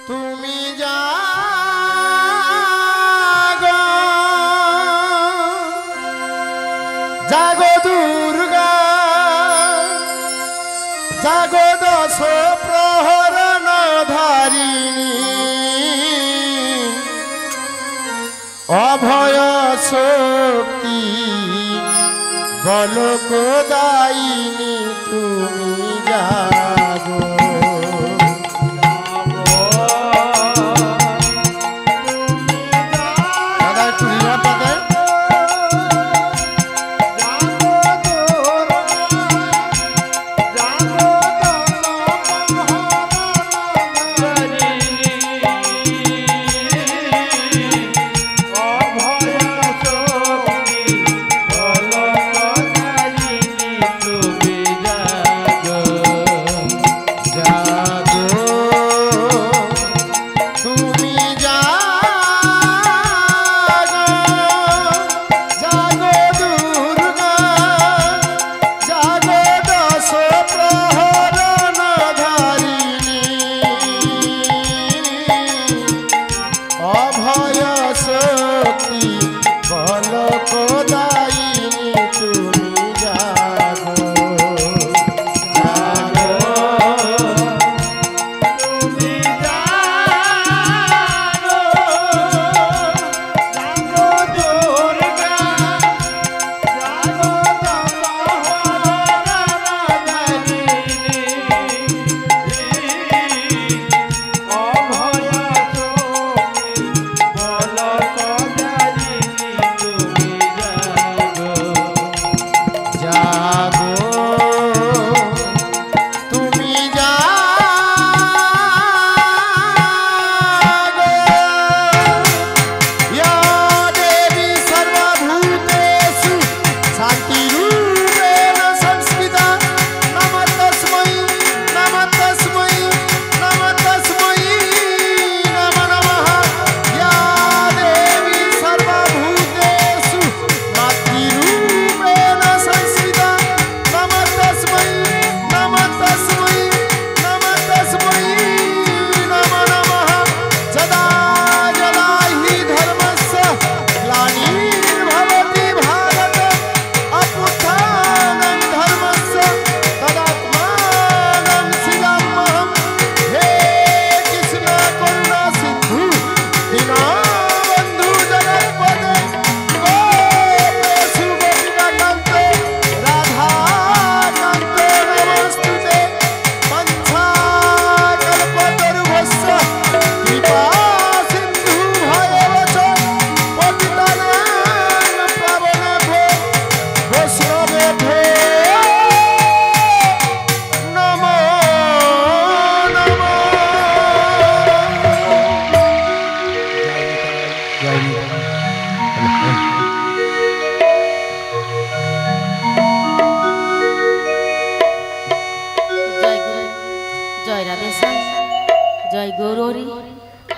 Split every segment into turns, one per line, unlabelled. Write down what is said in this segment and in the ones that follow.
তুমি জাগো জাগো দুর্গা জাগো দশ প্রহরণ ধারিণী অভয় শক্তি বলকদায়িনী তুমি জাগো দাদা একটু রিভারটা দেন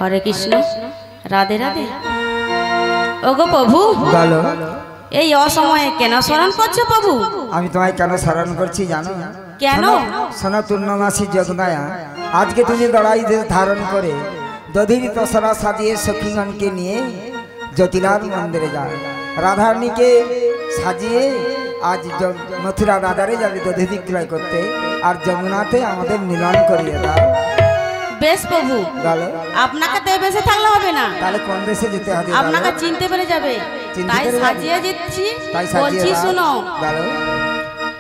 हरे कृष्ण राधे राधे ओगो प्रभु
বলো
এই অসময়ে কেন স্মরণ করছো প্রভু?
আমি তোমায় কেন স্মরণ করছি জানো?
কেন?
শোনো পূর্ণমাসী যোগমায়া, আজকে তুমি লড়াই ধারণ করে দধির তসরা সাজিয়ে সখীগণকে নিয়ে জ্যোতিরাজ মন্দিরে যাও। রাধারানীকে সাজিয়ে আজ মথুরা বাজারে যাবে দধি বিক্রয় করতে, আর যমুনাতে আমাদের মিলন করিয়ে দাও।
বেশ প্রভু,
বলো
আপনাকে তো বেশে থাকলে হবে না,
তাহলে কোন দেশে যেতে হবে?
আপনাকে চিনতে পেরে যাবে, তাই সাজিয়ে দিচ্ছি। বলছি শুনো,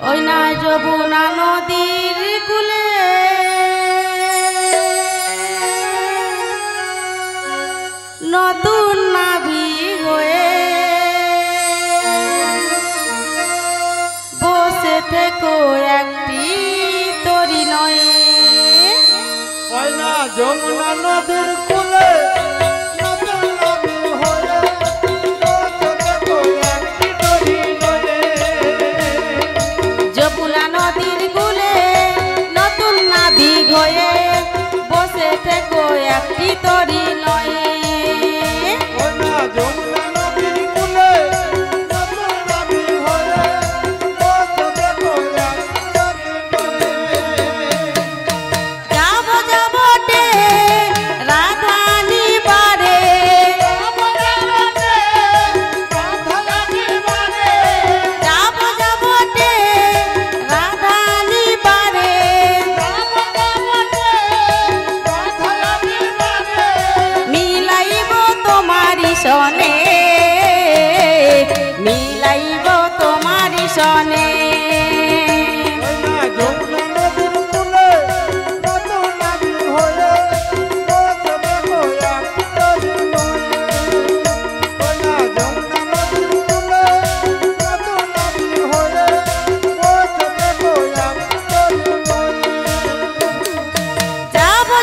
ওই না যমুনা নদীর কূলে নতুন নাভি হয়ে বসে থেকো একটি তরি নয়।
ওই না যমুনা নদীর কূলে নতুন নাভি হয়ে বসে থেকো একটি তরি নয়।
যমুনা নদীর কূলে নতুন নাভি হয়ে বসে থেকো একটি তরি নয়।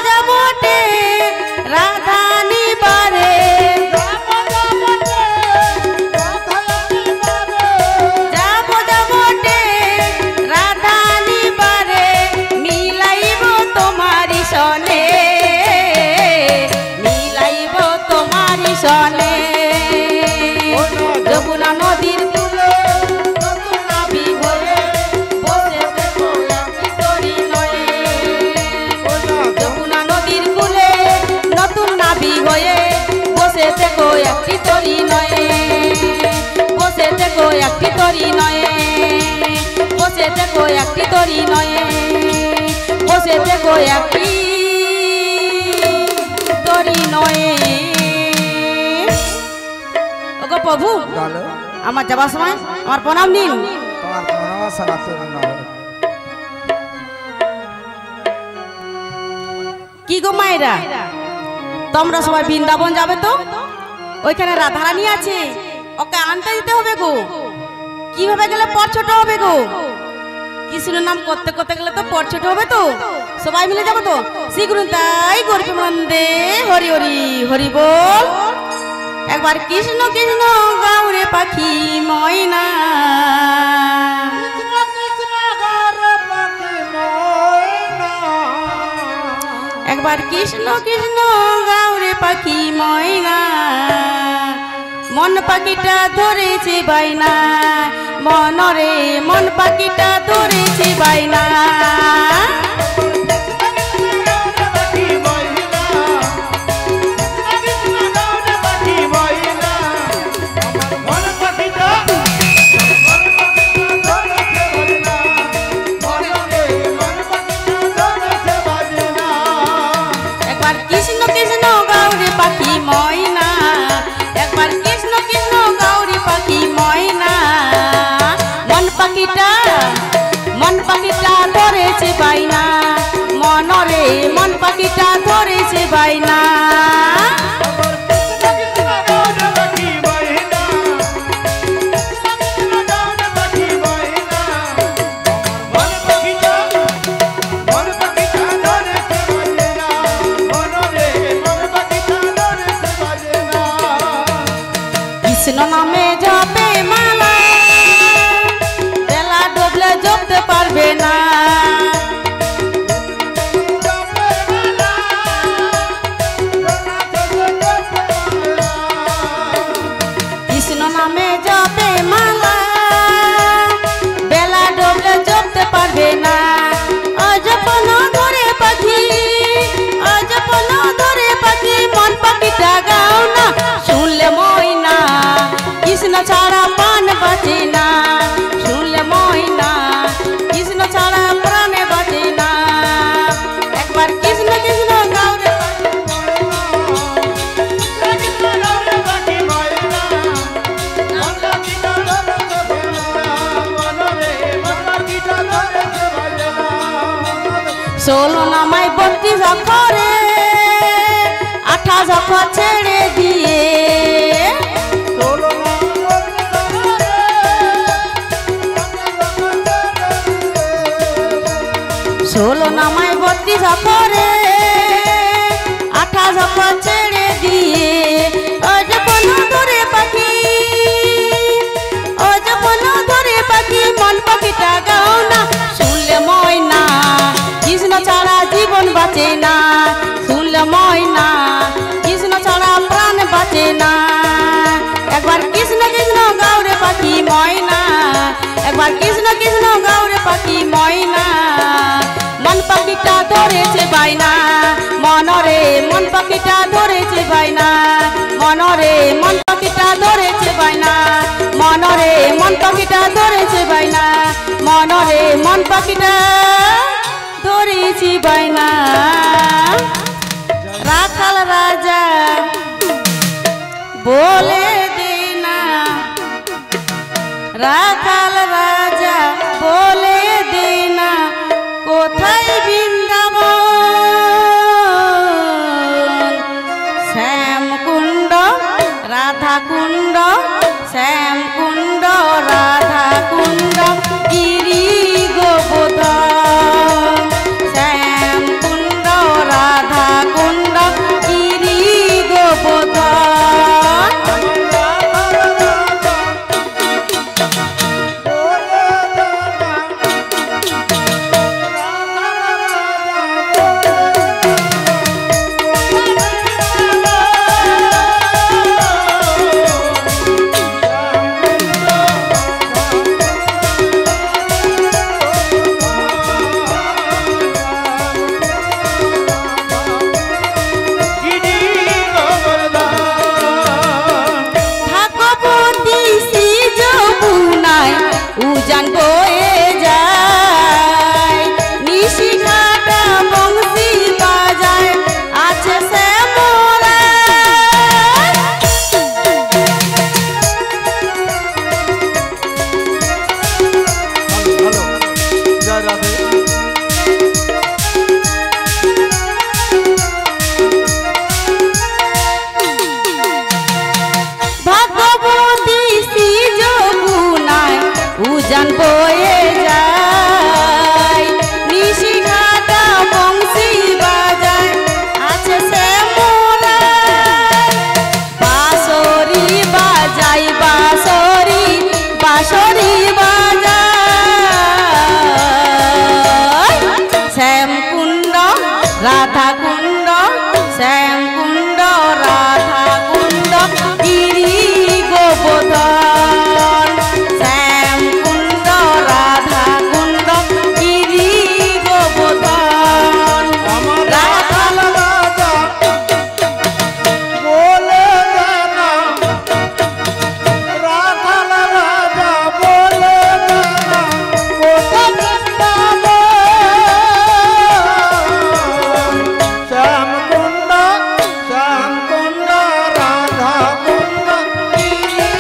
যাবটে রাধা নিবারে যাব যাবটে রাধা নিবারে মিলাইব তোমারি সনে মিলাইব তোমারি সনে যমুনা নদীর কূলে নতুন নাবিক হয়ে বসে থেকো একটি তরি নয়ে যমুনা নদীর কূলে নতুন নাবিক হয়ে বসে থেকো একটি তরি নয়ে বসে থেকো একটি তরি নয়ে বসে থেকো একটি তরি নয়ে বসে থেকো একটি তরি নয়ে। ওগো প্রভু
বলো
আমার যাবার সময় আমার প্রণাম নিন।
তোমার প্রণাম সনাতন নয়।
কি গো মায়েরা তোমরা সবাই বৃন্দাবন যাবে তো ওইখানে রাধারানী আছে ওকে আনতে দিতে হবে গো। কিভাবে গেলে পর ছোট হবে গো? কৃষ্ণের নাম করতে করতে গেলে তো পর ছোট হবে তো সবাই মিলে যাবো তো শীঘ্র তাই গরিব মন্দে হরি হরি হরি বল। একবার কৃষ্ণ কৃষ্ণ গাউরে পাখি ময়না একবার কৃষ্ণ কৃষ্ণ গাউরে পাখি ময়না মন পাখিটা ধরেছে বাইনা মনরে মন পাখিটা ধরেছে বাইনা মন পাখিটা ধরেছে বাইনা মনরে মন পাখিটা ধরেছে বাইনা কৃষ্ণ নামে জপে মালা বেলা ডুবলে জপতে পারবে না কৃষ্ণ নামে জপে মালা বেলা ডুবলে জপতে পারবে না অজপন ধরে পাখি অজপন ধরে পাখি মন পাখিটা গাও না শুনলে ময়না কৃষ্ণ ছাড়া পান বাঁচে না শুনলে ময়না কৃষ্ণ ছাড়া প্রাণে বাঁচে না একবার কৃষ্ণ কৃষ্ণ গাউরে ষোলো নামাই 32 অক্ষরে 28 অক্ষর ছেড়ে দিয়ে ষোলো নামাই 32 অক্ষরে 28 অক্ষর ছেড়ে দিয়ে অজপন ধরে পাখি অজপন ধরে পাখি মন পাখিটা গাও না শুনলে ময়না কৃষ্ণ ছাড়া জীবন বাঁচে না শুনলে ময়না কৃষ্ণ ছাড়া প্রাণ বাঁচে না একবার কৃষ্ণ কৃষ্ণ গাউরে পাখি ময়না একবার কৃষ্ণ কৃষ্ণ গাউরে পাখি ময়না মন পাখিটা ধরেছে বাইনা মনরে মন পাখিটা ধরেছে বাইনা মনরে মন পাখিটা ধরেছে বাইনা মনরে মন পাখিটা ধরেছে বাইনা মনরে মন পাখিটা ধরেছি বাইনা রাখাল রাজা বলে দেনা রাখাল রাজা বলে দেনা কোথায় বৃন্দাবন শ্যামকুণ্ড রাধাকুণ্ড শ্যামকুণ্ড রাধাকুণ্ড গিরি গোবর্ধন শ্যামকুণ্ড রাধা কুণ্ড শ্যাম কুণ্ড রাধা কুণ্ড গিরি গোবর্ধন শ্যাম কুণ্ড রাধা কুণ্ড গিরি গোবর্ধন
আমার
রাধা
রাজা বলে না রাখাল রাজা বলে না কোথা বৃন্দাবন শ্যাম কুণ্ড রাধা কুণ্ড গিরি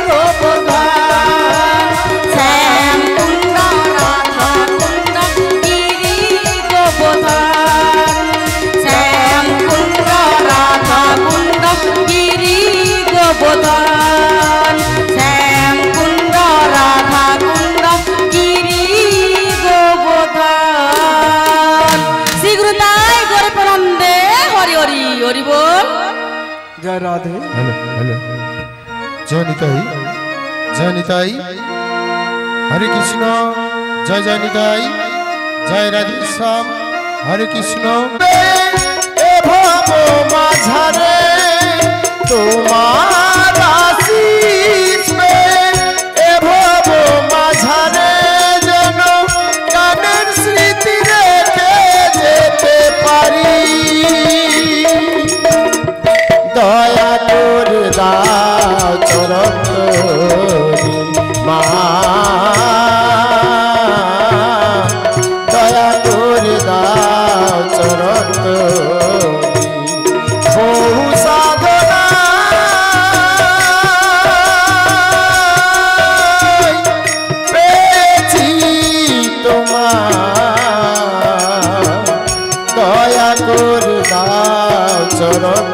গোবর্ধন
শ্যাম কুণ্ড রাধা কুণ্ড গিরি গোবর্ধন শ্যাম কুণ্ড রাধা কুণ্ড গিরি গোবর্ধন শ্যাম কুণ্ড রাধা কুণ্ড গিরি গোবর্ধন শীঘ্র তাই করে প্রনন্দে হরি হরি হরি বল
জয় রাধে
हेलो हेलो जय निताई जय निताई हरे कृष्ण जय जय निताई जय राधे श्याम हरे कृष्ण ए भव माझारे তোমার আশিস মে এ ভব माझारे যেন কানের স্মৃতি রেখে যেতে পারি দয়া করে দাও চরণ মা দয়া করে দাও চরণ বহু সাধনা পেয়েছি তোমার দয়া করে দাও চরণ